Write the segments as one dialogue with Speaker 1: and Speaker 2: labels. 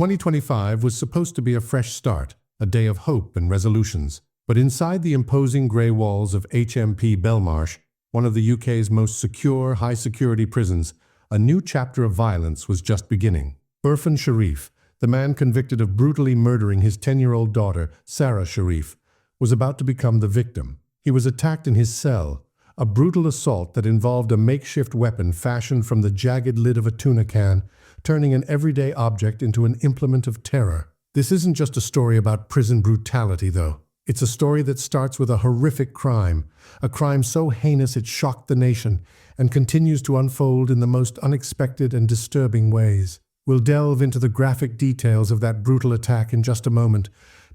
Speaker 1: 2025 was supposed to be a fresh start, a day of hope and resolutions. But inside the imposing grey walls of HMP Belmarsh, one of the UK's most secure, high-security prisons, a new chapter of violence was just beginning. Urfan Sharif, the man convicted of brutally murdering his 10-year-old daughter, Sara Sharif, was about to become the victim. He was attacked in his cell, a brutal assault that involved a makeshift weapon fashioned from the jagged lid of a tuna can, turning an everyday object into an implement of terror. This isn't just a story about prison brutality, though. It's a story that starts with a horrific crime, a crime so heinous it shocked the nation, and continues to unfold in the most unexpected and disturbing ways. We'll delve into the graphic details of that brutal attack in just a moment,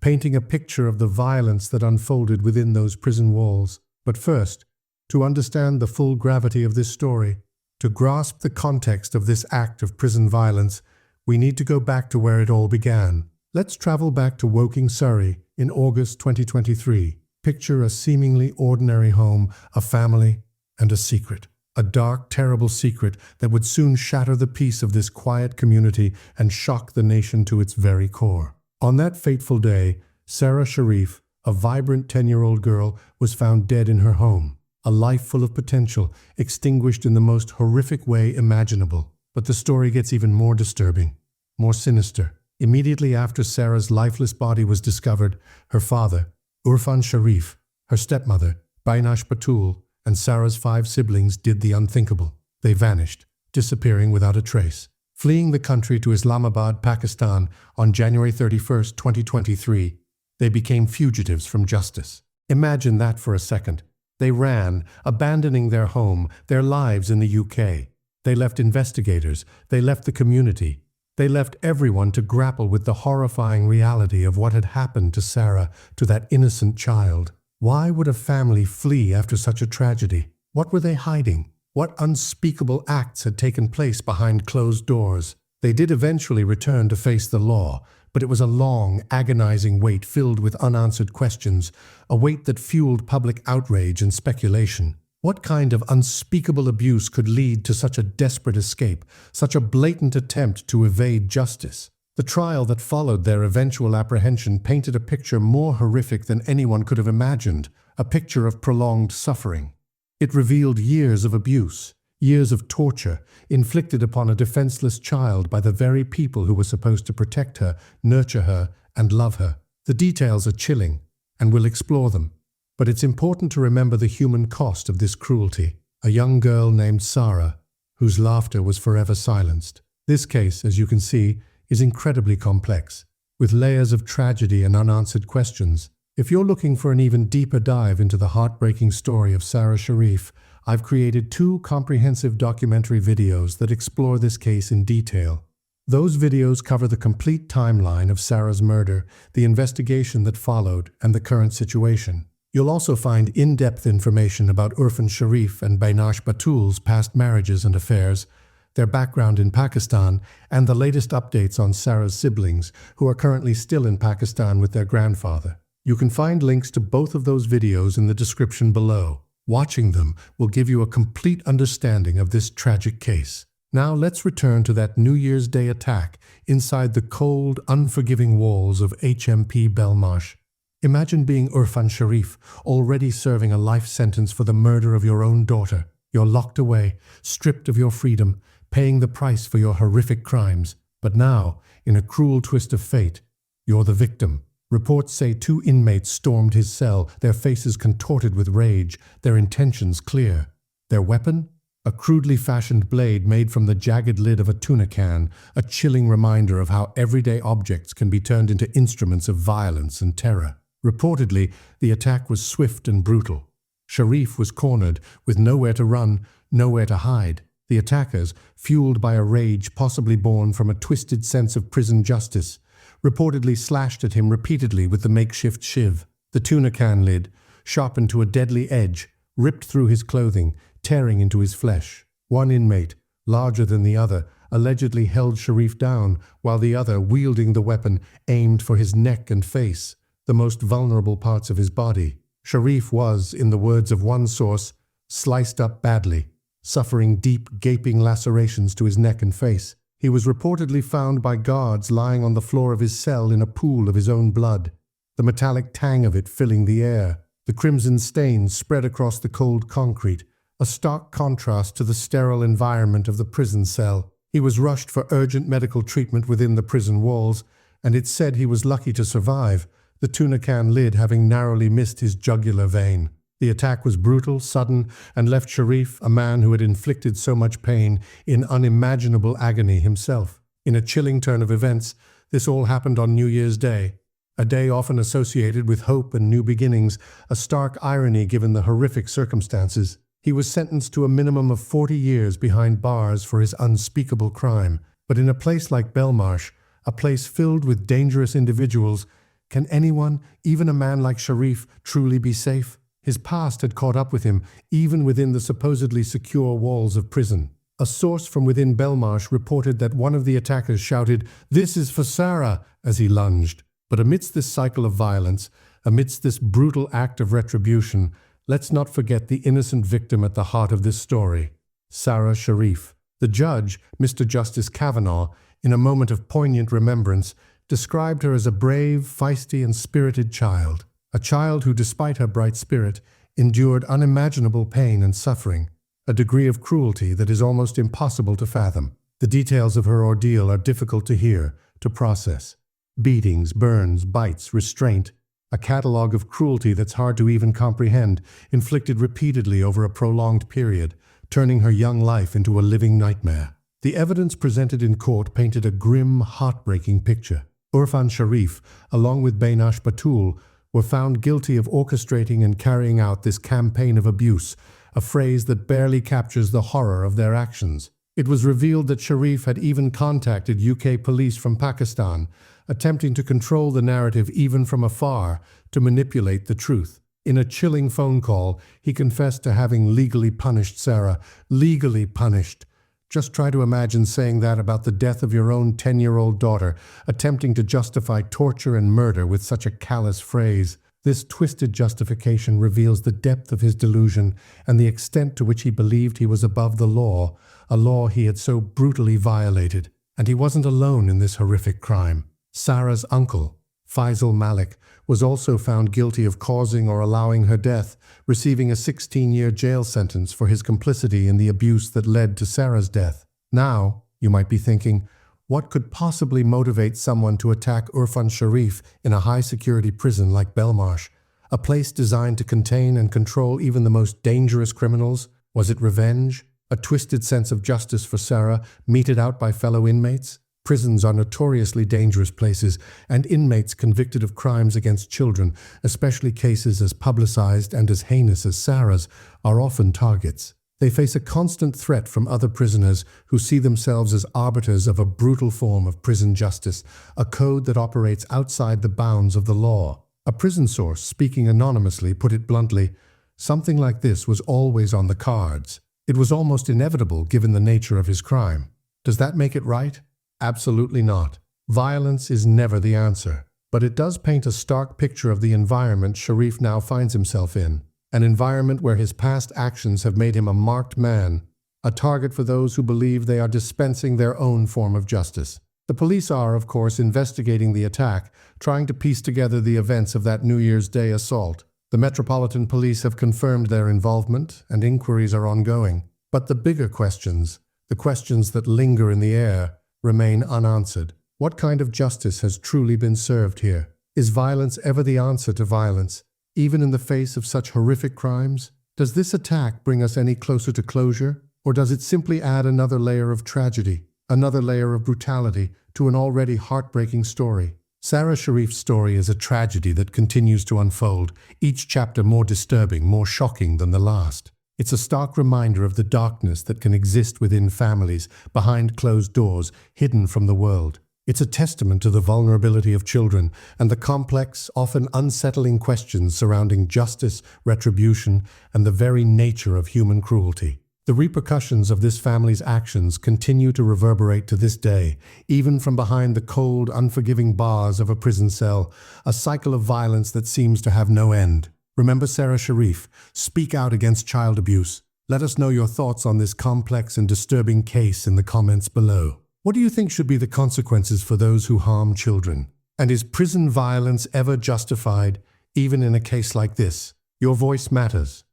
Speaker 1: painting a picture of the violence that unfolded within those prison walls. But first, to understand the full gravity of this story, to grasp the context of this act of prison violence, we need to go back to where it all began. Let's travel back to Woking, Surrey, in August 2023. Picture a seemingly ordinary home, a family, and a secret. A dark, terrible secret that would soon shatter the peace of this quiet community and shock the nation to its very core. On that fateful day, Sara Sharif, a vibrant 10-year-old girl, was found dead in her home. A life full of potential, extinguished in the most horrific way imaginable. But the story gets even more disturbing, more sinister. Immediately after Sara's lifeless body was discovered, her father, Urfan Sharif, her stepmother, Beinash Batool, and Sara's 5 siblings did the unthinkable. They vanished, disappearing without a trace. Fleeing the country to Islamabad, Pakistan, on January 31, 2023, they became fugitives from justice. Imagine that for a second. They ran, abandoning their home, their lives in the UK. They left investigators, they left the community. They left everyone to grapple with the horrifying reality of what had happened to Sara, to that innocent child. Why would a family flee after such a tragedy? What were they hiding? What unspeakable acts had taken place behind closed doors? They did eventually return to face the law, but it was a long, agonizing wait filled with unanswered questions, a wait that fueled public outrage and speculation. What kind of unspeakable abuse could lead to such a desperate escape, such a blatant attempt to evade justice? The trial that followed their eventual apprehension painted a picture more horrific than anyone could have imagined, a picture of prolonged suffering. It revealed years of abuse, years of torture, inflicted upon a defenseless child by the very people who were supposed to protect her, nurture her, and love her. The details are chilling, and we'll explore them. But it's important to remember the human cost of this cruelty. A young girl named Sara, whose laughter was forever silenced. This case, as you can see, is incredibly complex, with layers of tragedy and unanswered questions. If you're looking for an even deeper dive into the heartbreaking story of Sara Sharif, I've created 2 comprehensive documentary videos that explore this case in detail. Those videos cover the complete timeline of Sara's murder, the investigation that followed, and the current situation. You'll also find in-depth information about Urfan Sharif and Beinash Batool's past marriages and affairs, their background in Pakistan, and the latest updates on Sara's siblings, who are currently still in Pakistan with their grandfather. You can find links to both of those videos in the description below. Watching them will give you a complete understanding of this tragic case. Now let's return to that New Year's Day attack inside the cold, unforgiving walls of HMP Belmarsh. Imagine being Urfan Sharif, already serving a life sentence for the murder of your own daughter. You're locked away, stripped of your freedom, paying the price for your horrific crimes. But now, in a cruel twist of fate, you're the victim. Reports say 2 inmates stormed his cell, their faces contorted with rage, their intentions clear. Their weapon? A crudely fashioned blade made from the jagged lid of a tuna can, a chilling reminder of how everyday objects can be turned into instruments of violence and terror. Reportedly, the attack was swift and brutal. Sharif was cornered, with nowhere to run, nowhere to hide. The attackers, fueled by a rage possibly born from a twisted sense of prison justice, reportedly slashed at him repeatedly with the makeshift shiv. The tuna can lid, sharpened to a deadly edge, ripped through his clothing, tearing into his flesh. One inmate, larger than the other, allegedly held Sharif down, while the other, wielding the weapon, aimed for his neck and face, the most vulnerable parts of his body. Sharif was, in the words of one source, sliced up badly, suffering deep, gaping lacerations to his neck and face. He was reportedly found by guards lying on the floor of his cell in a pool of his own blood, the metallic tang of it filling the air. The crimson stains spread across the cold concrete, a stark contrast to the sterile environment of the prison cell. He was rushed for urgent medical treatment within the prison walls, and it's said he was lucky to survive, the tuna can lid having narrowly missed his jugular vein. The attack was brutal, sudden, and left Sharif, a man who had inflicted so much pain, in unimaginable agony himself. In a chilling turn of events, this all happened on New Year's Day, a day often associated with hope and new beginnings, a stark irony given the horrific circumstances. He was sentenced to a minimum of 40 years behind bars for his unspeakable crime. But in a place like Belmarsh, a place filled with dangerous individuals, can anyone, even a man like Sharif, truly be safe? His past had caught up with him, even within the supposedly secure walls of prison. A source from within Belmarsh reported that one of the attackers shouted, "This is for Sara," as he lunged. But amidst this cycle of violence, amidst this brutal act of retribution, let's not forget the innocent victim at the heart of this story, Sara Sharif. The judge, Mr. Justice Kavanaugh, in a moment of poignant remembrance, described her as a brave, feisty, and spirited child. A child who, despite her bright spirit, endured unimaginable pain and suffering, a degree of cruelty that is almost impossible to fathom. The details of her ordeal are difficult to hear, to process. Beatings, burns, bites, restraint, a catalogue of cruelty that's hard to even comprehend, inflicted repeatedly over a prolonged period, turning her young life into a living nightmare. The evidence presented in court painted a grim, heartbreaking picture. Urfan Sharif, along with Beinash Batool, were found guilty of orchestrating and carrying out this campaign of abuse, a phrase that barely captures the horror of their actions. It was revealed that Sharif had even contacted UK police from Pakistan, attempting to control the narrative even from afar, to manipulate the truth. In a chilling phone call, he confessed to having legally punished Sara. Legally punished. Just try to imagine saying that about the death of your own 10-year-old daughter, attempting to justify torture and murder with such a callous phrase. This twisted justification reveals the depth of his delusion and the extent to which he believed he was above the law, a law he had so brutally violated. And he wasn't alone in this horrific crime. Sara's uncle, Faisal Malik, was also found guilty of causing or allowing her death, receiving a 16-year jail sentence for his complicity in the abuse that led to Sara's death. Now, you might be thinking, what could possibly motivate someone to attack Urfan Sharif in a high-security prison like Belmarsh, a place designed to contain and control even the most dangerous criminals? Was it revenge? A twisted sense of justice for Sara, meted out by fellow inmates? Prisons are notoriously dangerous places, and inmates convicted of crimes against children, especially cases as publicized and as heinous as Sara's, are often targets. They face a constant threat from other prisoners who see themselves as arbiters of a brutal form of prison justice, a code that operates outside the bounds of the law. A prison source, speaking anonymously, put it bluntly, something like this was always on the cards. It was almost inevitable given the nature of his crime. Does that make it right? Absolutely not. Violence is never the answer. But it does paint a stark picture of the environment Sharif now finds himself in. An environment where his past actions have made him a marked man, a target for those who believe they are dispensing their own form of justice. The police are, of course, investigating the attack, trying to piece together the events of that New Year's Day assault. The Metropolitan Police have confirmed their involvement, and inquiries are ongoing. But the bigger questions, the questions that linger in the air, remain unanswered. What kind of justice has truly been served here? Is violence ever the answer to violence, even in the face of such horrific crimes? Does this attack bring us any closer to closure, or does it simply add another layer of tragedy, another layer of brutality to an already heartbreaking story? Sara Sharif's story is a tragedy that continues to unfold, each chapter more disturbing, more shocking than the last. It's a stark reminder of the darkness that can exist within families, behind closed doors, hidden from the world. It's a testament to the vulnerability of children and the complex, often unsettling questions surrounding justice, retribution, and the very nature of human cruelty. The repercussions of this family's actions continue to reverberate to this day, even from behind the cold, unforgiving bars of a prison cell, a cycle of violence that seems to have no end. Remember Sara Sharif. Speak out against child abuse. Let us know your thoughts on this complex and disturbing case in the comments below. What do you think should be the consequences for those who harm children? And is prison violence ever justified, even in a case like this? Your voice matters.